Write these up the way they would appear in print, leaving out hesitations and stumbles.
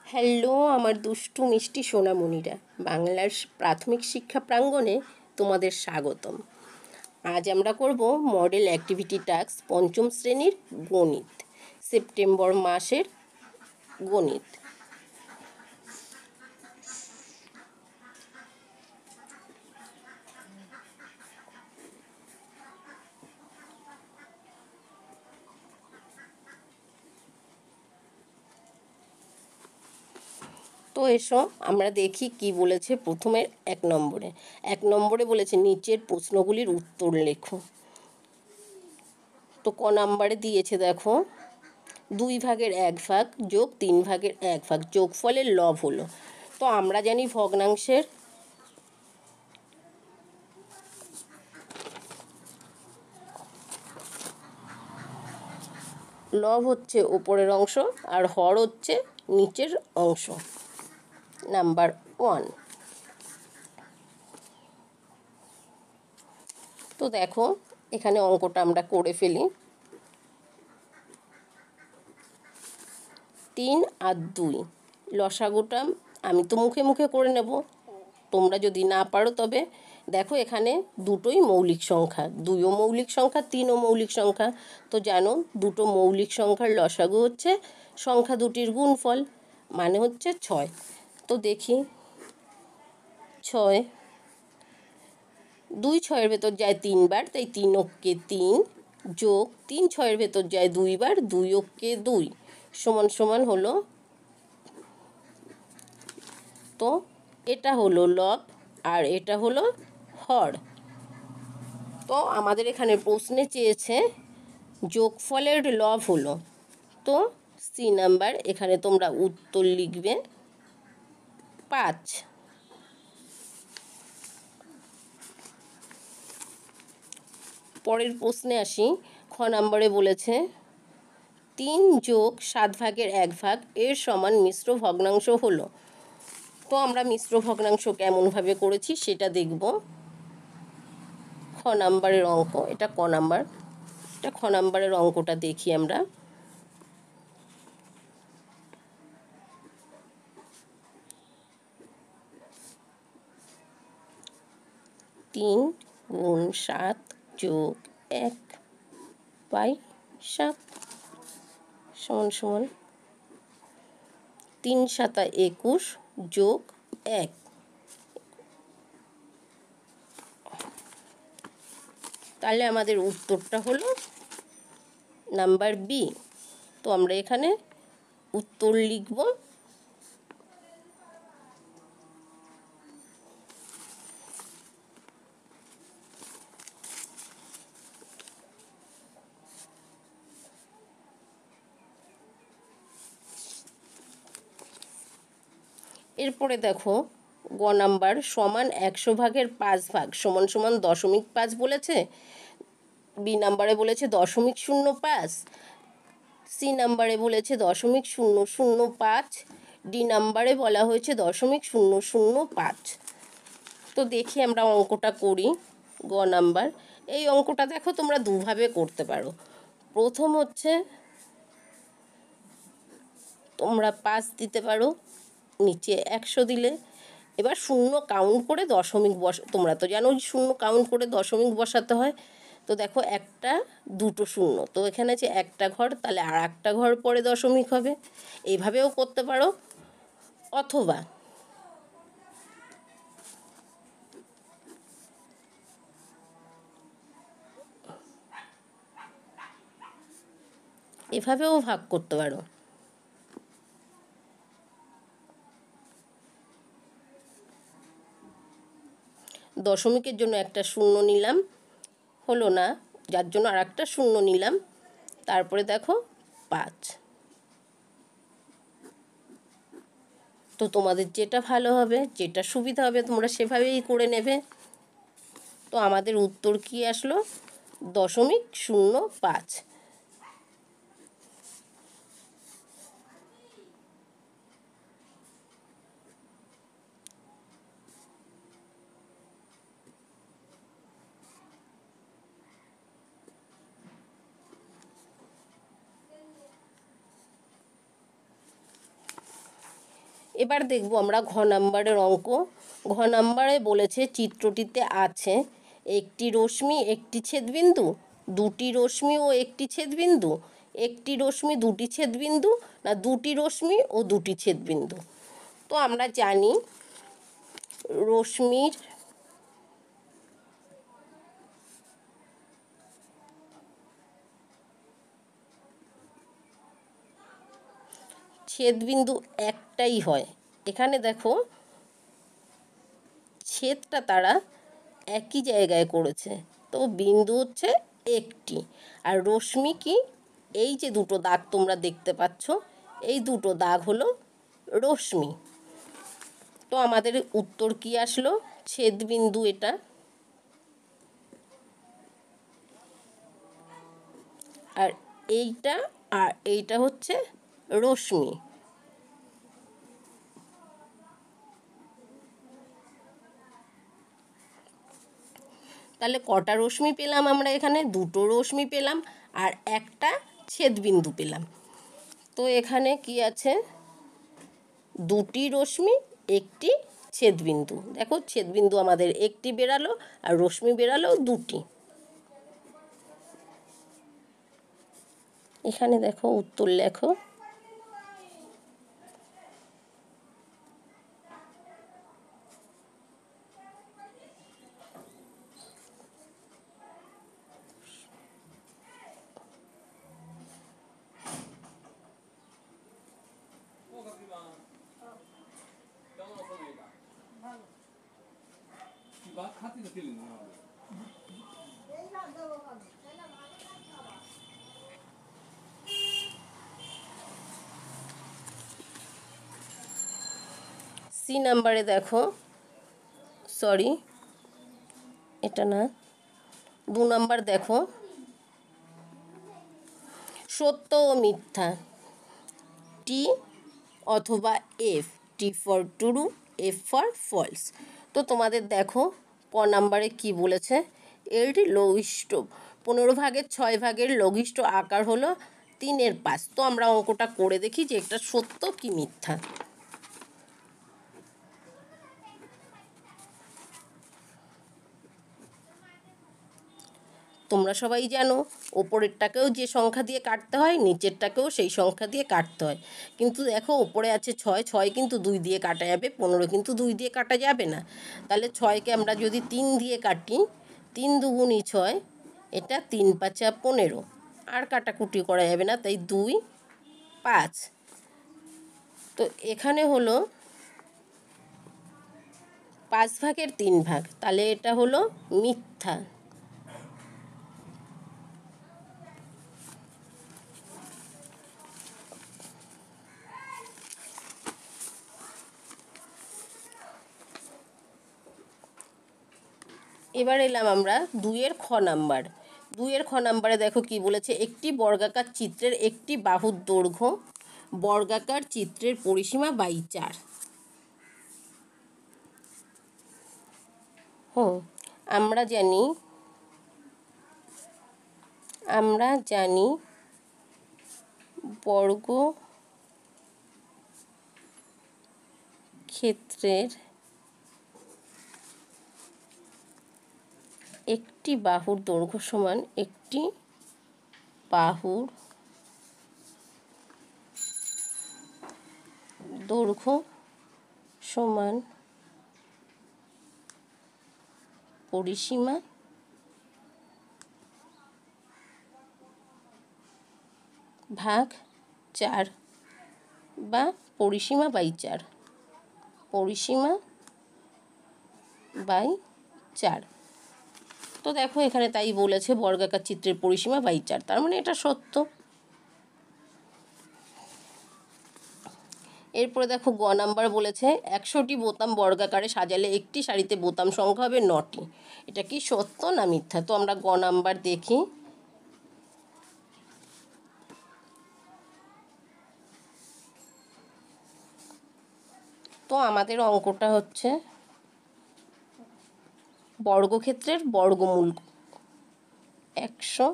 Hello আমার দুষ্টু মিষ্টি সোনামণিরা, বাংলার প্রাথমিক শিক্ষা প্রাঙ্গণে তোমাদের স্বাগতম। আজ আমরা করব মডেল অ্যাক্টিভিটি টাস্ক পঞ্চম শ্রেণীর গণিত, সেপ্টেম্বর মাসের গণিত। তো এসো আমরা দেখি কি বলেছে। প্রথমে এক নম্বরে বলেছে নিচের প্রশ্নগুলির উত্তর লেখো। তো ক নাম্বারে দিয়েছে দেখো, 2/1 যোগ 3/1 যোগফলের লব হলো। তো আমরা জানি ভগ্নাংশের লব হচ্ছে উপরের অংশ আর হর হচ্ছে নিচের অংশ। নাম্বার 1। তো দেখো এখানে অঙ্কটা আমরা করে ফেলি। 3 আর 2 লসাগুটা আমি তো মুখে মুখে করে নেব, তোমরা যদি না পারো তবে দেখো এখানে দুটোই মৌলিক সংখ্যা, 2ও মৌলিক সংখ্যা 3ও মৌলিক সংখ্যা। তো জানো দুটো মৌলিক সংখ্যার লসাগু হচ্ছে সংখ্যা দুটির গুণফল, মানে হচ্ছে 6। তো দেখি 6, 2 6-এর ভেতর যায় 3 বার, তাই 3 অক্ষে 3 যোগ 3 6-এর ভেতর যায় 2 বার, 2 অক্ষে 2 সমান সমান হলো। তো এটা হলো লব আর এটা হলো হর। তো আমাদের এখানে প্রশ্নে চেয়েছে যোগফলের লব হলো। তো সি নাম্বার, এখানে তোমরা উত্তর লিখবে 5। পরের প্রশ্নে আসি। খ নাম্বারে বলেছে 3 যোগ 7/1 এর সমান মিশ্র ভগ্নাংশ হলো। তো আমরা মিশ্র ভগ্নাংশ কেমনভাবে করেছি সেটা দেখব। খ নাম্বারের অঙ্ক, এটা ক নাম্বার, এটা খ নাম্বারের অঙ্কটা দেখি আমরা। 3 গুণ 7 যোগ 1/7 সমান সমান 3 7 21 যোগ 1। তাহলে আমাদের উত্তরটা হলো নাম্বার বি। তো আমরা এখানে উত্তর লিখব। এরপরে দেখো গ নাম্বার সমান 100/5 সমান সমান 0.5 বলেছে। বি নাম্বারে বলেছে 0.05, সি নাম্বারে বলেছে 0.005, ডি নাম্বারে বলা হয়েছে 0.005। তো দেখি আমরা অঙ্কটা করি। গ নাম্বার, এই অঙ্কটা দেখো তোমরা দুভাবে করতে পারো। প্রথম হচ্ছে তোমরা 5 দিতে পারো, নিচে 100 দিলে, এবার শূন্য কাউন্ট করে দশমিক তোমরা তো জানো শূন্য কাউন্ট করে দশমিক বসাতে হয়। তো দেখো একটা দুটো শূন্য, তো এখানে আছে একটা ঘর, তাহলে আর একটা ঘর পরে দশমিক হবে। এইভাবেও করতে পারো, অথবা এভাবেও ভাগ করতে পারো। দশমিকের জন্য একটা শূন্য নিলাম, হলো না, যার জন্য আর একটা শূন্য নিলাম, তারপরে দেখো 5। তো তোমাদের যেটা ভালো হবে, যেটা সুবিধা হবে তোমরা সেভাবেই করে নেবে। তো আমাদের উত্তর কি আসলো? 0.05। এবার দেখব আমরা ঘ নাম্বারের অঙ্ক। ঘ নাম্বারে বলেছে চিত্রটিতে আছে একটি রশ্মি একটি ছেদবিন্দু, দুটি রশ্মি ও একটি ছেদবিন্দু, একটি রশ্মি দুটি ছেদবিন্দু, না দুটি রশ্মি ও দুটি ছেদবিন্দু। তো আমরা জানি রশ্মির ছেদবিন্দু একটাই হয়। এখানে দেখো ছেদটা তারা একই জায়গায় করেছে, তো বিন্দু হচ্ছে একটি। আর রশ্মি কি, এই যে দুটো দাগ তোমরা দেখতে পাচ্ছ, এই দুটো দাগ হলো রশ্মি। তো আমাদের উত্তর কি আসলো? ছেদবিন্দু এটা। আর এইটা, আর এইটা হচ্ছে রশ্মি। তাহলে কটা রশ্মি পেলাম আমরা এখানে? দুটো রশ্মি পেলাম আর একটা ছেদবিন্দু পেলাম। তো এখানে কি আছে? দুটি রশ্মি একটি ছেদবিন্দু। দেখো ছেদবিন্দু আমাদের একটি বেরালো আর রশ্মি বেরালো দুটি। এখানে দেখো উত্তর লেখো। সি নাম্বারে দেখো, সরি এটা না, 2 নাম্বার দেখো, সত্য ও মিথ্যা। টি অথবা F, T for true, F for false. তো তোমাদের দেখো ক নাম্বারে কি বলেছে? এর লঘিষ্ঠ 15/6 লঘিষ্ঠ আকার হলো 3/5। তো আমরা অঙ্কটা করে দেখি যে এটা সত্য কি মিথ্যা। তোমরা সবাই জানো ওপরেরটাকেও যে সংখ্যা দিয়ে কাটতে হয় নিচেরটাকেও সেই সংখ্যা দিয়ে কাটতে হয়। কিন্তু দেখো ওপরে আছে 6, 6 কিন্তু 2 দিয়ে কাটা যাবে, 15 কিন্তু 2 দিয়ে কাটা যাবে না। তাহলে 6কে আমরা যদি 3 দিয়ে কাটি, 3 দুগুণি 6, এটা 3 5 15, আর কাটাকুটি করা যাবে না, তাই 2 5। তো এখানে হলো 5/3, তাহলে এটা হলো মিথ্যা। এবার এলাম আমরা 2-এর খ নাম্বার। 2-এর খ নাম্বারে দেখো কি বলেছে? একটি বর্গাকার চিত্রের একটি বাহুর দৈর্ঘ্য বর্গাকার চিত্রের পরিসীমা বাই 4। আমরা জানি বর্গ ক্ষেত্রের একটি বাহুর দৈর্ঘ্য সমান একটি বাহুর দৈর্ঘ্য সমান পরিসীমা ভাগ 4 বা পরিসীমা বাই 4, পরিসীমা বাই 4। তো দেখো এখানে তাই বলেছে বর্গাকার চিত্রের পরিসীমা বাই 4, তার মানে এটা সত্য। এরপরে দেখো গ নাম্বার বলেছে 100টি বোতাম বর্গাকারে সাজালে একটি সারিতে বোতাম সংখ্যা হবে 9টি। এটা কি সত্য না মিথ্যা? তো আমরা গ নাম্বার দেখি। তো আমাদের অঙ্কটা হচ্ছে বর্গক্ষেত্রের বর্গমূল 100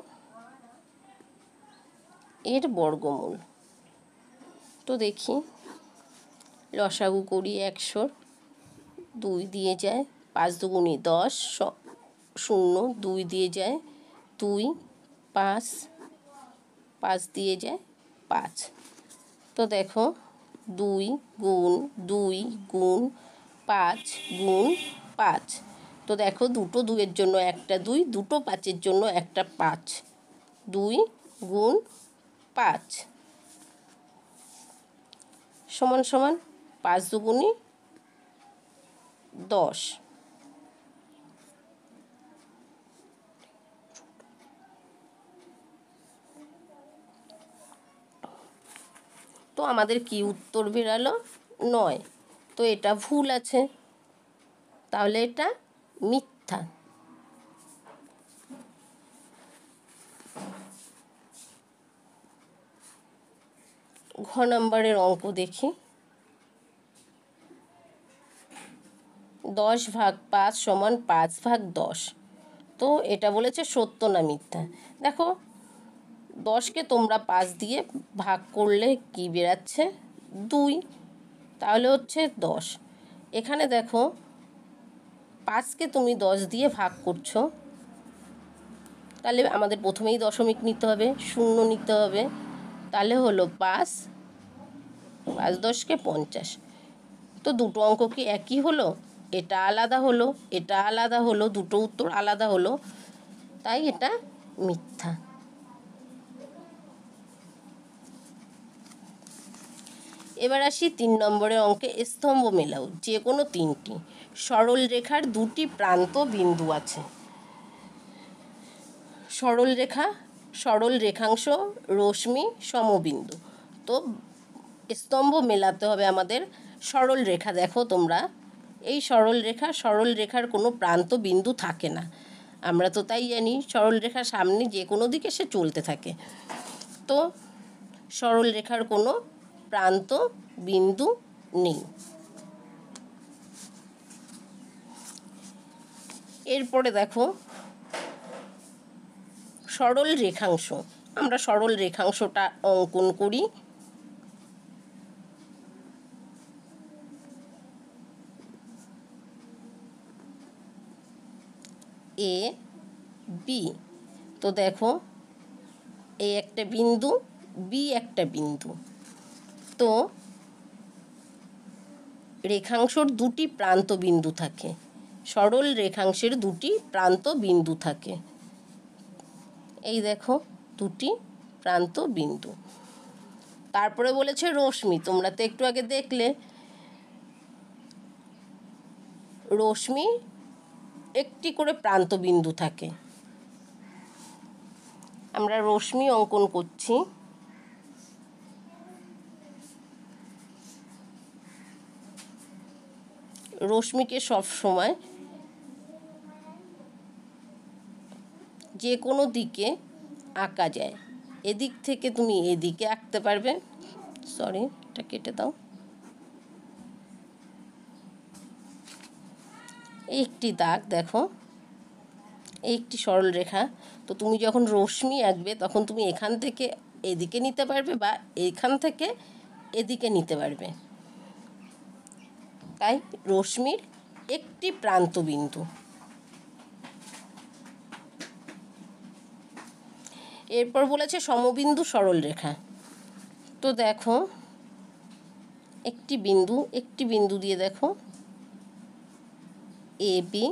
এর বর্গমূল। তো দেখি লসাগু করি 100, 2 দিয়ে যায়, 5 দুগুণে 10, 0 2 দিয়ে যায় 2, 5 5 দিয়ে যায় 5। তো দেখো 2 গুণ 2 গুণ 5 গুণ 5। তো দেখো দুটো 2-এর জন্য একটা 2, দুটো 5-এর জন্য একটা 5, 2 গুণ 5 সমান সমান 5 দুগুণে 10। তো আমাদের কি উত্তর বেরালো? 9। তো এটা ভুল আছে, তাহলে এটা মিথ্যা। ঘ নম্বরের অঙ্ক দেখি। 10 ভাগ 5 সমান 5 ভাগ 10। তো এটা বলেছে সত্য না মিথ্যা। দেখো 10কে তোমরা 5 দিয়ে ভাগ করলে কি বেরাচ্ছে? 2, তাহলে হচ্ছে 10। এখানে দেখো 5কে তুমি 10 দিয়ে ভাগ করছো, তাহলে আমাদের প্রথমেই দশমিক নিতে হবে, 0 নিতে হবে, তাহলে হলো 5, 5 10কে 50। তো দুটো অঙ্ক কি একই হলো? এটা আলাদা হলো, এটা আলাদা হলো, দুটো উত্তর আলাদা হলো, তাই এটা মিথ্যা। এবার আসি 3 নম্বরের অঙ্কে। স্তম্ভ মেলাও যে কোনো 3টি সরল রেখার 2টি প্রান্ত বিন্দু আছে। সরল রেখাংশ, রশ্মি, সমবিন্দু। তো স্তম্ভ মেলাতে হবে আমাদের সরল রেখা। দেখো তোমরা এই সরল রেখার কোনো প্রান্ত বিন্দু থাকে না, আমরা তো তাই জানি। সরল রেখার সামনে যে কোনো দিকে সে চলতে থাকে। তো সরল রেখার কোনো প্রান্ত বিন্দু নেই। এরপরে দেখো সরল রেখাংশ। আমরা সরল রেখাংশটা অঙ্কন করি। A B. তো দেখো এ একটা বিন্দু, বি একটা বিন্দু। তো রেখাংশর 2টি প্রান্ত বিন্দু থাকে, সরল রেখাংশের 2টি প্রান্ত বিন্দু থাকে। এই দেখো 2টি প্রান্ত বিন্দু। তারপরে বলেছে রশ্মি। তোমরা তো একটু আগে দেখলে রশ্মি একটি করে প্রান্ত বিন্দু থাকে। আমরা রশ্মি অঙ্কন করছি। রশ্মিকে সব সময় যে কোনো দিকে আঁকা যায়। এদিক থেকে তুমি এদিকে আঁকতে পারবে। সরি, এটা কেটে দাও। একটি দাগ দেখো, একটি সরল রেখা। তো তুমি যখন রশ্মি আঁকবে তখন তুমি এখান থেকে এদিকে নিতে পারবে বা এখান থেকে এদিকে নিতে পারবে। তাই রশ্মির একটি প্রান্ত বিন্দু। এরপর বলেছে সমবিন্দু সরল রেখা। তো দেখো একটি বিন্দু দিয়ে দেখো A B,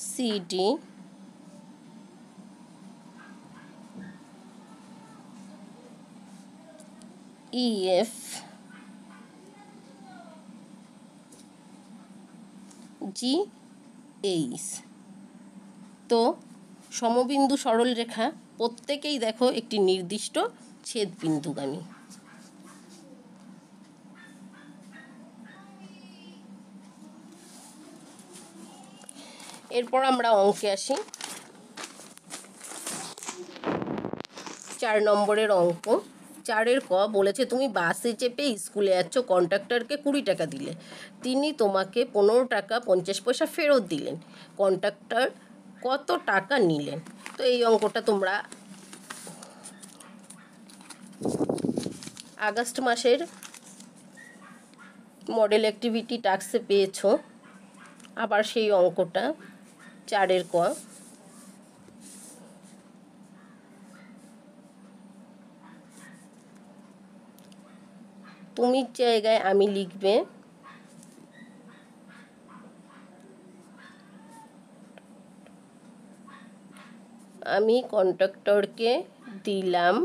C D, E F, G H. তো সমবিন্দু সরল রেখা প্রত্যেকেই দেখো একটি নির্দিষ্ট ছেদবিন্দুগামী। এরপর আমরা অঙ্কে আসি। 4 নম্বরের অঙ্ক। 4-এর ক বলেছে তুমি বাসে চেপে স্কুলে যাচ্ছ, কন্ডাক্টরকে 20 টাকা দিলে, তিনি তোমাকে 15 টাকা 50 পয়সা ফেরত দিলেন, কন্ডাক্টর কত টাকা নিলেন? তো এই অঙ্কটা তোমরা আগস্ট মাসের মডেল অ্যাক্টিভিটি টাস্কে পেয়েছো আবার সেই অঙ্কটা 4-এর ক। তুমির জায়গায় আমি লিখবে আমি কন্ট্রাক্টরকে দিলাম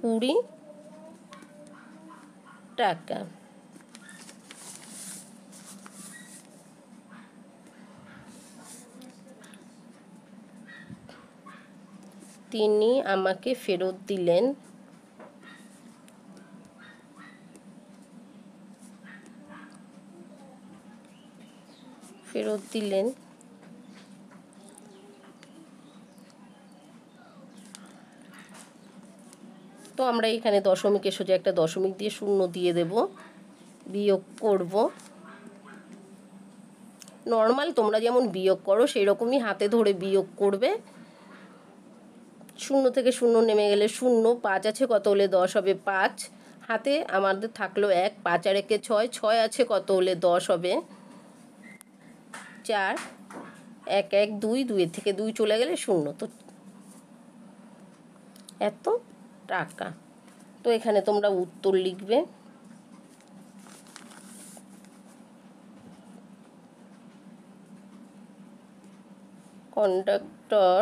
20 টাকা। তিনি আমাকে ফেরত দিলেন তো আমরা এখানে দশমিকের সোজা একটা দশমিক দিয়ে শূন্য দিয়ে দেব, বিয়োগ করব। নর্মাল তোমরা যেমন বিয়োগ করো সেই রকমই হাতে ধরে বিয়োগ করবে। 0 থেকে 0 নেমে গেলে 0, 5 আছে কত হলে 10 হবে 5, হাতে আমাদের থাকলো 1, 5 আর 1 6, 6 আছে কত হলে 10 হবে 4, 1 1 2, 2 এর থেকে 2 চলে গেলে 0, তো এত টাকা। তো এখানে তোমরা উত্তর লিখবে কন্ট্রাক্টর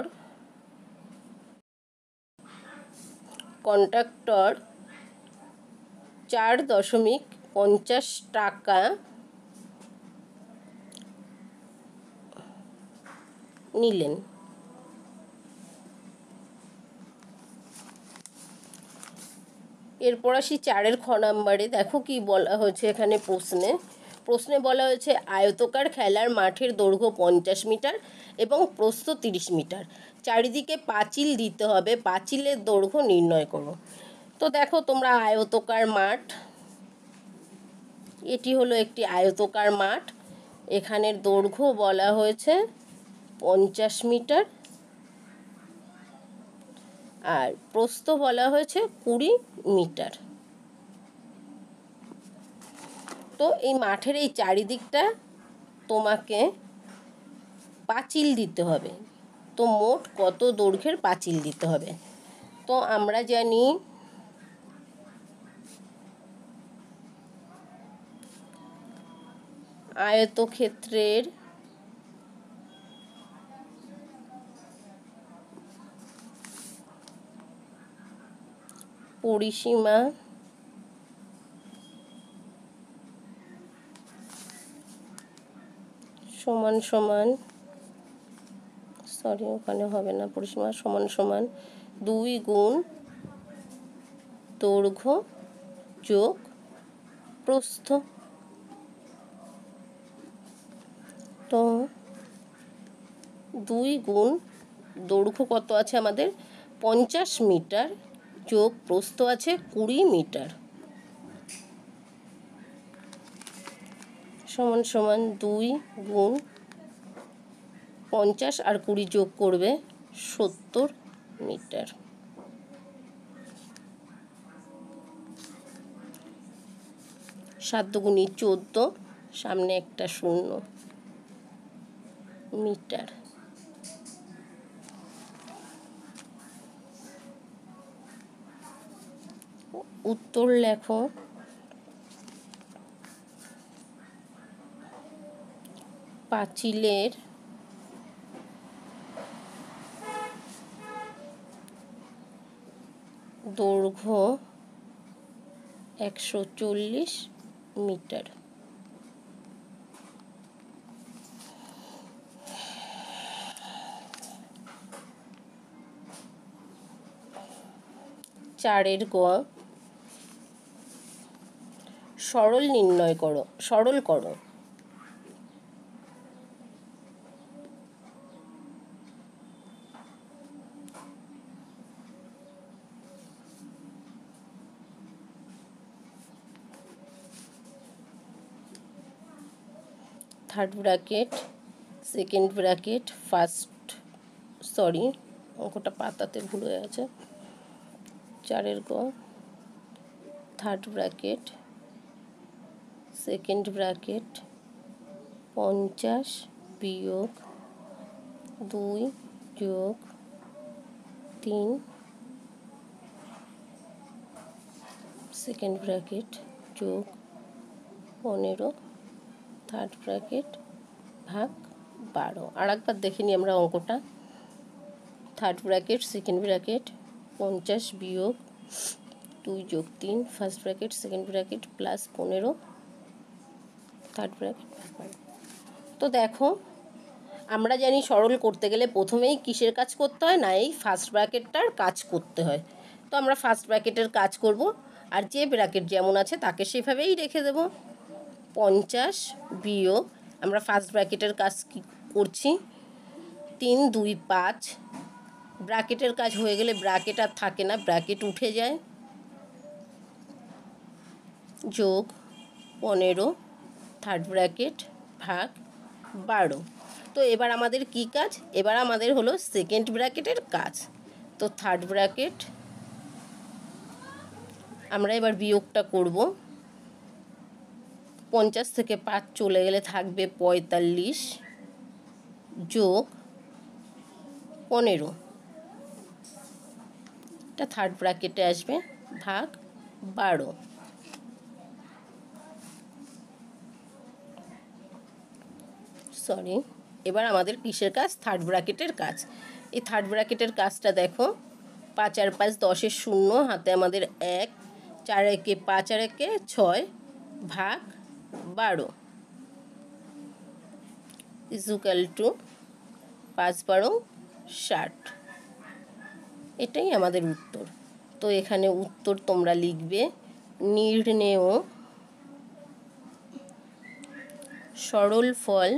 4.50 টাকা নিলেন। এরপর আসি 4-এর খ নাম্বারে। দেখো কি বলা হয়েছে এখানে প্রশ্নে বলা হয়েছে আয়তকার খেলার মাঠের দৈর্ঘ্য 50 মিটার এবং প্রস্থ 30 মিটার, চারিদিকে পাঁচিল দিতে হবে, পাঁচিলের দৈর্ঘ্য নির্ণয় করো। তো দেখো তোমরা আয়তকার মাঠ, এটি হলো একটি আয়তকার মাঠ, এখানের দৈর্ঘ্য বলা হয়েছে 50 মিটার আর প্রস্থ বলা হয়েছে 20 মিটার। তো এই মাঠের এই চারিদিকটা তোমাকে পাঁচিল দিতে হবে। তো মোট কত দৈর্ঘ্যের পাঁচিল দিতে হবে? তো আমরা জানি আয়তক্ষেত্রের পরিসীমা সমান সমান ওখানে হবে না, পরিসীমা সমান সমান 2 গুণ দৈর্ঘ্য যোগ প্রস্থ। তো 2 গুণ দৈর্ঘ্য কত আছে আমাদের 50 মিটার যোগ প্রস্থ আছে 20 মিটার সমান সমান 2 গুণ 50 আর 20 যোগ করবে 70 মিটার। 7 দুগুণে 14, সামনে একটা 0 মিটার। উত্তর লেখো পাঁচিলের দৈর্ঘ্য 140 মিটার। 4-এর গ সরল করো। থার্ড ব্র্যাকেট, সেকেন্ড ব্র্যাকেট, অঙ্কটা পাতাতে ভুল হয়ে আছে। 4 গ, থার্ড ব্র্যাকেট, সেকেন্ড ব্র্যাকেট, 50 বিয়োগ 2 যোগ 3, সেকেন্ড ব্র্যাকেট, যোগ 15, থার্ড ব্র্যাকেট, ভাগ 12। আর একবার দেখে নিই আমরা অঙ্কটা। থার্ড ব্র্যাকেট, সেকেন্ড ব্র্যাকেট, 50 বিয়োগ 2 যোগ 3, first bracket, second bracket, plus 15, third bracket, ভাগ 12। তো দেখো, আমরা জানি সরল করতে গেলে প্রথমেই কিসের কাজ করতে হয় না, এই ফার্স্ট ব্র্যাকেটটার কাজ করতে হয়। তো আমরা ফার্স্ট ব্র্যাকেটের কাজ করব, আর যে ব্র্যাকেট যেমন আছে তাকে সেভাবেই রেখে দেব। 50 বিয়োগ, আমরা ফার্স্ট ব্র্যাকেটের কাজ কি করছি, 3 2 5, ব্র্যাকেটের কাজ হয়ে গেলে ব্র্যাকেট আর থাকে না, ব্র্যাকেট উঠে যায়, যোগ 15, থার্ড ব্র্যাকেট, ভাগ 12। তো এবার আমাদের কি কাজ, এবার আমাদের হলো সেকেন্ড ব্র্যাকেটের কাজ। তো থার্ড ব্র্যাকেট আমরা এবার বিয়োগটা করব। 50 থেকে 5 চলে গেলে থাকবে 45, যোগ 15, এটা থার্ড ব্র্যাকেটে আসবে, ভাগ 12। সরি, এবার আমাদের কিসের কাজ, থার্ড ব্র্যাকেটের কাজ। এই থার্ড ব্র্যাকেটের কাজটা দেখো, 5 আর 5 10-এর শূন্য, হাতে আমাদের 1, 4 একে 5 আর একে 6, ভাগ 12 ইকুয়াল টু 5 12 60। এটাই আমাদের উত্তর। তো এখানে উত্তর তোমরা লিখবে, নির্ণেয় সরল ফল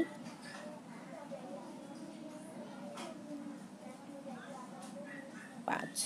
5।